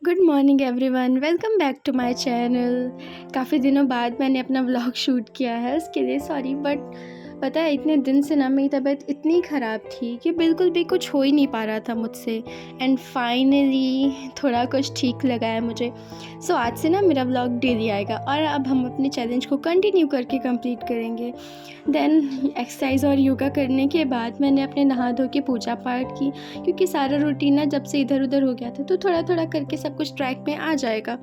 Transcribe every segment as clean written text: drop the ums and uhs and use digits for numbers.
Good morning everyone, welcome back to my channel. काफ़ी दिनों बाद मैंने अपना व्लॉग शूट किया है, उसके लिए सॉरी। बट पता है, इतने दिन से ना मेरी तबीयत इतनी ख़राब थी कि बिल्कुल भी कुछ हो ही नहीं पा रहा था मुझसे। एंड फाइनली थोड़ा कुछ ठीक लगा है मुझे। सो आज से ना मेरा व्लॉग डेली आएगा और अब हम अपने चैलेंज को कंटिन्यू करके कंप्लीट करेंगे। देन एक्सरसाइज और योगा करने के बाद मैंने अपने नहा धो के पूजा पाठ की, क्योंकि सारा रूटीन ना जब से इधर उधर हो गया था, तो थोड़ा थोड़ा करके सब कुछ ट्रैक में आ जाएगा।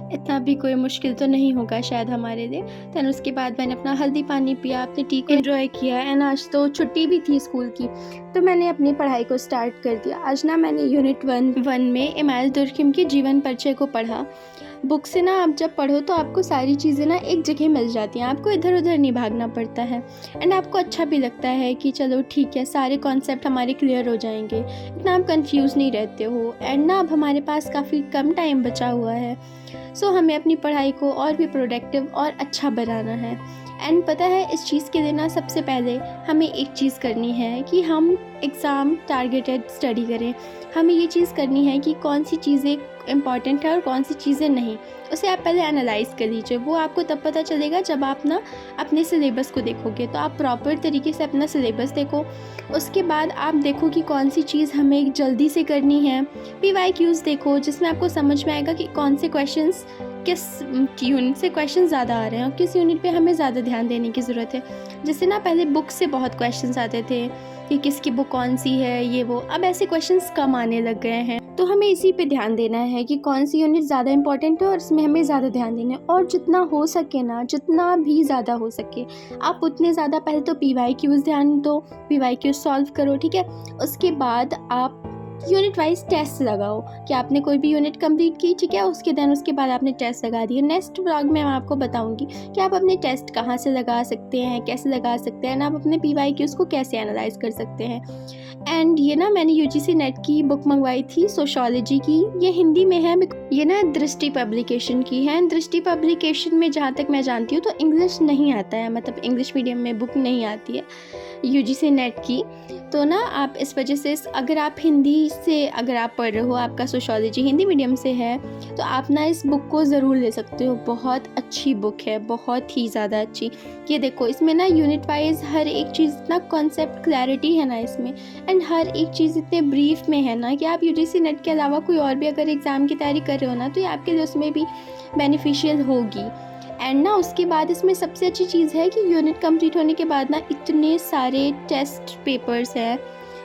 इतना भी कोई मुश्किल तो नहीं होगा शायद हमारे लिए। देन उसके बाद मैंने अपना हल्दी पानी पिया, अपने टी को एंजॉय किया। एंड आज तो छुट्टी भी थी स्कूल की, तो मैंने अपनी पढ़ाई को स्टार्ट कर दिया। आज ना मैंने यूनिट वन में इमाम दुर्खिम के जीवन परिचय को पढ़ा। बुक से ना आप जब पढ़ो तो आपको सारी चीज़ें ना एक जगह मिल जाती हैं, आपको इधर उधर नहीं भागना पड़ता है। एंड आपको अच्छा भी लगता है कि चलो ठीक है, सारे कॉन्सेप्ट हमारे क्लियर हो जाएंगे, इतना आप कंफ्यूज नहीं रहते हो। एंड ना अब हमारे पास काफ़ी कम टाइम बचा हुआ है, सो हमें अपनी पढ़ाई को और भी प्रोडक्टिव और अच्छा बनाना है। एंड पता है, इस चीज़ के लिए ना सबसे पहले हमें एक चीज़ करनी है कि हम एग्ज़ाम टारगेटेड स्टडी करें। हमें ये चीज़ करनी है कि कौन सी चीज़ें इम्पॉर्टेंट है और कौन सी चीज़ें नहीं। उसे आप पहले एनालाइज़ कर लीजिए, वो आपको तब पता चलेगा जब आप ना अपने सिलेबस को देखोगे। तो आप प्रॉपर तरीके से अपना सिलेबस देखो, उसके बाद आप देखो कि कौन सी चीज़ हमें जल्दी से करनी है। PYQs देखो, जिसमें आपको समझ में आएगा कि कौन से क्वेश्चंस किस यूनिट से क्वेश्चन ज़्यादा आ रहे हैं और किस यूनिट पे हमें ज़्यादा ध्यान देने की ज़रूरत है। जैसे ना पहले बुक से बहुत क्वेश्चंस आते थे कि किसकी बुक कौन सी है, ये वो। अब ऐसे क्वेश्चंस कम आने लग गए हैं, तो हमें इसी पे ध्यान देना है कि कौन सी यूनिट ज़्यादा इंपॉर्टेंट है और इसमें हमें ज़्यादा ध्यान देना है। और जितना हो सके ना, जितना भी ज़्यादा हो सके, आप उतने ज़्यादा पहले तो PYQs ध्यान दो, PYQs सॉल्व करो, ठीक है। उसके बाद आप यूनिट वाइज टेस्ट लगाओ कि आपने कोई भी यूनिट कंप्लीट की, ठीक है। उसके बाद आपने टेस्ट लगा दिए। नेक्स्ट व्लॉग में मैं आपको बताऊंगी कि आप अपने टेस्ट कहाँ से लगा सकते हैं, कैसे लगा सकते हैं, आप अपने PYQs को कैसे एनालाइज कर सकते हैं। एंड ये ना मैंने UGC नेट की बुक मंगवाई थी, सोशोलॉजी की। ये हिंदी में है, ये ना दृष्टि पब्लिकेशन की है। दृष्टि पब्लिकेशन में जहाँ तक मैं जानती हूँ तो इंग्लिश नहीं आता है, मतलब इंग्लिश मीडियम में बुक नहीं आती है UGC नेट की। तो ना आप इस वजह से, अगर आप हिंदी से अगर आप पढ़ रहे हो, आपका सोशोलॉजी हिंदी मीडियम से है, तो आप ना इस बुक को ज़रूर ले सकते हो। बहुत अच्छी बुक है, बहुत ही ज़्यादा अच्छी। ये देखो, इसमें ना यूनिट वाइज हर एक चीज़, इतना कॉन्सेप्ट क्लैरिटी है ना इसमें, एंड हर एक चीज़ इतने ब्रीफ में है ना कि आप UGC नेट के अलावा कोई और भी अगर एग्ज़ाम की तैयारी कर रहे हो ना, तो ये आपके लिए उसमें भी बेनिफिशियल होगी। एंड ना उसके बाद इसमें सबसे अच्छी चीज़ है कि यूनिट कंप्लीट होने के बाद ना इतने सारे टेस्ट पेपर्स हैं,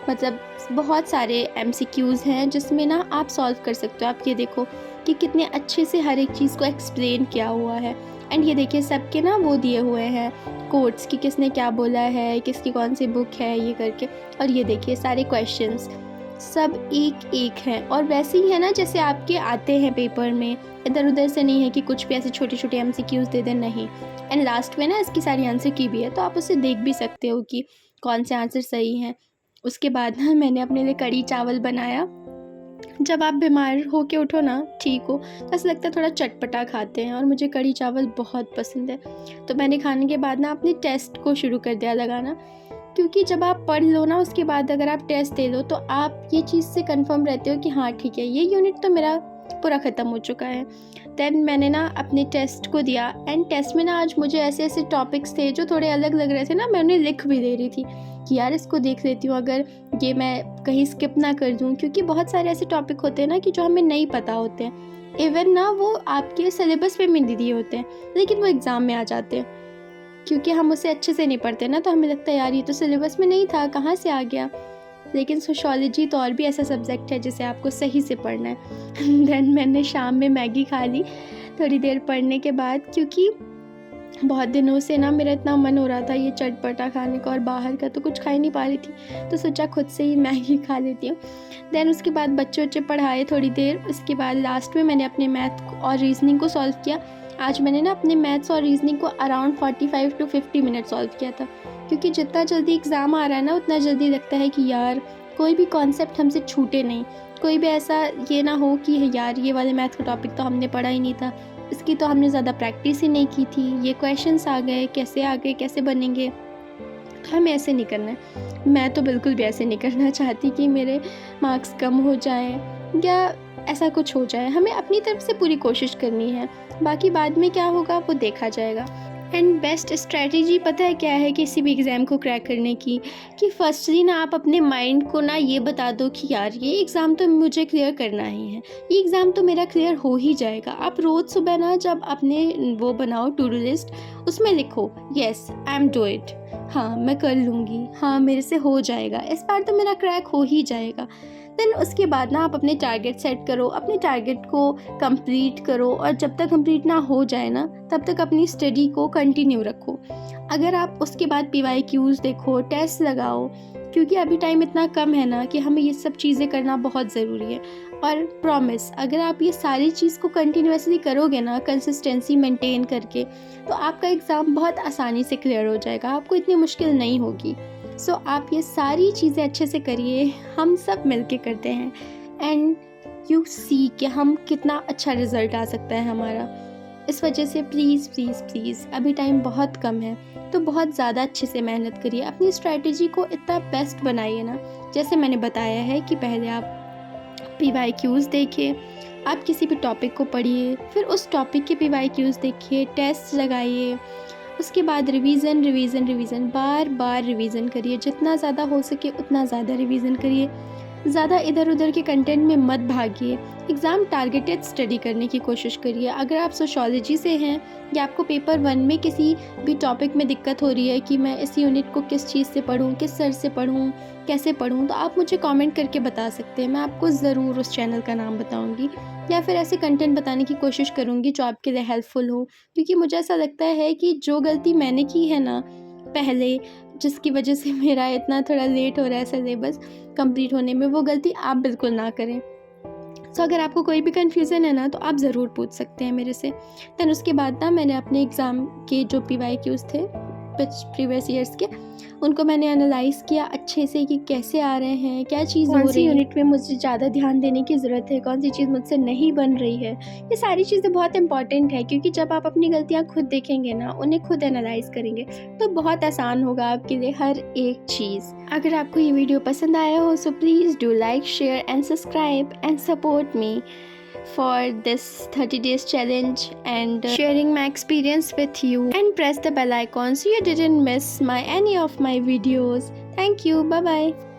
मतलब बहुत सारे MCQs हैं जिसमें ना आप सॉल्व कर सकते हो। आप ये देखो कि कितने अच्छे से हर एक चीज़ को एक्सप्लेन किया हुआ है। एंड ये देखिए, सबके ना वो दिए हुए हैं कोट्स कि किसने क्या बोला है, किसकी कौन सी बुक है, ये करके। और ये देखिए सारे क्वेश्चंस सब एक एक हैं, और वैसे ही है ना जैसे आपके आते हैं पेपर में। इधर उधर से नहीं है कि कुछ भी ऐसे छोटे छोटे MCQs दे दें, नहीं। एंड लास्ट में ना इसकी सारी आंसर की भी है, तो आप उसे देख भी सकते हो कि कौन से आंसर सही हैं। उसके बाद ना मैंने अपने लिए कढ़ी चावल बनाया। जब आप बीमार हो के उठो ना, ठीक हो, तो ऐसा लगता है थोड़ा चटपटा खाते हैं, और मुझे कढ़ी चावल बहुत पसंद है। तो मैंने खाने के बाद ना अपने टेस्ट को शुरू कर दिया लगाना, क्योंकि जब आप पढ़ लो ना, उसके बाद अगर आप टेस्ट दे लो तो आप ये चीज़ से कंफर्म रहते हो कि हाँ ठीक है, ये यूनिट तो मेरा पूरा ख़त्म हो चुका है। देन मैंने ना अपने टेस्ट को दिया। एंड टेस्ट में ना आज मुझे ऐसे ऐसे टॉपिक्स थे जो थोड़े अलग लग रहे थे ना, मैं उन्हें लिख भी दे रही थी कि यार इसको देख लेती हूँ, अगर ये मैं कहीं स्किप ना कर दूँ, क्योंकि बहुत सारे ऐसे टॉपिक होते हैं ना कि जो हमें नहीं पता होते हैं। इवन ना वो आपके सिलेबस में भी दिए होते हैं, लेकिन वो एग्ज़ाम में आ जाते हैं, क्योंकि हम उसे अच्छे से नहीं पढ़ते ना, तो हमें लगता है यार ये तो सिलेबस में नहीं था, कहाँ से आ गया। लेकिन सोशोलॉजी तो और भी ऐसा सब्जेक्ट है जिसे आपको सही से पढ़ना है। देन मैंने शाम में मैगी खा ली थोड़ी देर पढ़ने के बाद, क्योंकि बहुत दिनों से ना मेरा इतना मन हो रहा था ये चटपटा खाने का, और बाहर का तो कुछ खा ही नहीं पा रही थी, तो सोचा खुद से ही मैगी खा लेती हूँ। देन उसके बाद बच्चे पढ़ाए थोड़ी देर। उसके बाद लास्ट में मैंने अपने मैथ और रीजनिंग को सॉल्व किया। आज मैंने ना अपने मैथ्स और रीजनिंग को अराउंड 45 to 50 मिनट सॉल्व किया था, क्योंकि जितना जल्दी एग्ज़ाम आ रहा है ना, उतना जल्दी लगता है कि यार कोई भी कॉन्सेप्ट हमसे छूटे नहीं, कोई भी ऐसा ये ना हो कि यार ये वाले मैथ का टॉपिक तो हमने पढ़ा ही नहीं था, इसकी तो हमने ज़्यादा प्रैक्टिस ही नहीं की थी, ये क्वेश्चंस आ गए, कैसे बनेंगे। तो हमें ऐसे नहीं करना है। मैं तो बिल्कुल भी ऐसे नहीं करना चाहती कि मेरे मार्क्स कम हो जाएं, या ऐसा कुछ हो जाए। हमें अपनी तरफ से पूरी कोशिश करनी है, बाकी बाद में क्या होगा वो देखा जाएगा। एंड बेस्ट स्ट्रैटेजी पता है क्या है किसी भी एग्ज़ाम को क्रैक करने की, कि फर्स्टली ना आप अपने माइंड को ना ये बता दो कि यार ये एग्ज़ाम तो मुझे क्लियर करना ही है, ये एग्ज़ाम तो मेरा क्लियर हो ही जाएगा। आप रोज़ सुबह ना जब अपने वो बनाओ टू डू लिस्ट, उसमें लिखो yes I am do it, हाँ मैं कर लूँगी, हाँ मेरे से हो जाएगा, इस बार तो मेरा क्रैक हो ही जाएगा। देन उसके बाद ना आप अपने टारगेट सेट करो, अपने टारगेट को कंप्लीट करो, और जब तक कंप्लीट ना हो जाए ना तब तक अपनी स्टडी को कंटिन्यू रखो। अगर आप उसके बाद PYQs देखो, टेस्ट लगाओ, क्योंकि अभी टाइम इतना कम है ना कि हमें ये सब चीज़ें करना बहुत ज़रूरी है। और प्रॉमिस, अगर आप ये सारी चीज़ को कंटिन्यूअसली करोगे ना, कंसिस्टेंसी मेंटेन करके, तो आपका एग्ज़ाम बहुत आसानी से क्लियर हो जाएगा, आपको इतनी मुश्किल नहीं होगी। सो आप ये सारी चीज़ें अच्छे से करिए, हम सब मिलके करते हैं, एंड यू सी कि हम कितना अच्छा रिज़ल्ट आ सकता है हमारा। इस वजह से प्लीज़ प्लीज़ प्लीज़, अभी टाइम बहुत कम है तो बहुत ज़्यादा अच्छे से मेहनत करिए, अपनी स्ट्रैटेजी को इतना बेस्ट बनाइए ना। जैसे मैंने बताया है कि पहले आप PYQs देखिए, आप किसी भी टॉपिक को पढ़िए, फिर उस टॉपिक के PYQs देखिए, टेस्ट लगाइए, उसके बाद रिवीजन रिवीजन रिवीजन, बार बार रिवीजन करिए, जितना ज़्यादा हो सके उतना ज़्यादा रिवीजन करिए, ज़्यादा इधर उधर के कंटेंट में मत भागिए, एग्ज़ाम टारगेटेड स्टडी करने की कोशिश करिए। अगर आप सोशियोलॉजी से हैं या आपको पेपर 1 में किसी भी टॉपिक में दिक्कत हो रही है कि मैं इस यूनिट को किस चीज़ से पढूं, किस सर से पढूं, कैसे पढूं, तो आप मुझे कमेंट करके बता सकते हैं, मैं आपको ज़रूर उस चैनल का नाम बताऊंगी, या फिर ऐसे कंटेंट बताने की कोशिश करूँगी जो आपके लिए हेल्पफुल हो। क्योंकि मुझे ऐसा लगता है कि जो गलती मैंने की है ना पहले, जिसकी वजह से मेरा इतना थोड़ा लेट हो रहा है सिलेबस कंप्लीट होने में, वो गलती आप बिल्कुल ना करें। सो अगर आपको कोई भी कन्फ्यूज़न है ना तो आप ज़रूर पूछ सकते हैं मेरे से। देन उसके बाद ना मैंने अपने एग्ज़ाम के जो PYQs थे प्रीवियस ईयर्स के, उनको मैंने एनालाइज़ किया अच्छे से कि कैसे आ रहे हैं, क्या चीज़ हो रही है, यूनिट में मुझे ज़्यादा ध्यान देने की ज़रूरत है, कौन सी चीज़ मुझसे नहीं बन रही है। ये सारी चीज़ें बहुत इंपॉर्टेंट है, क्योंकि जब आप अपनी गलतियाँ खुद देखेंगे ना, उन्हें खुद एनालाइज़ करेंगे, तो बहुत आसान होगा आपके लिए हर एक चीज़। अगर आपको ये वीडियो पसंद आया हो so please do like, share and subscribe and support me for this 30 days challenge and sharing my experience with you, and press the bell icon so you didn't miss any of my videos. Thank you. Bye bye.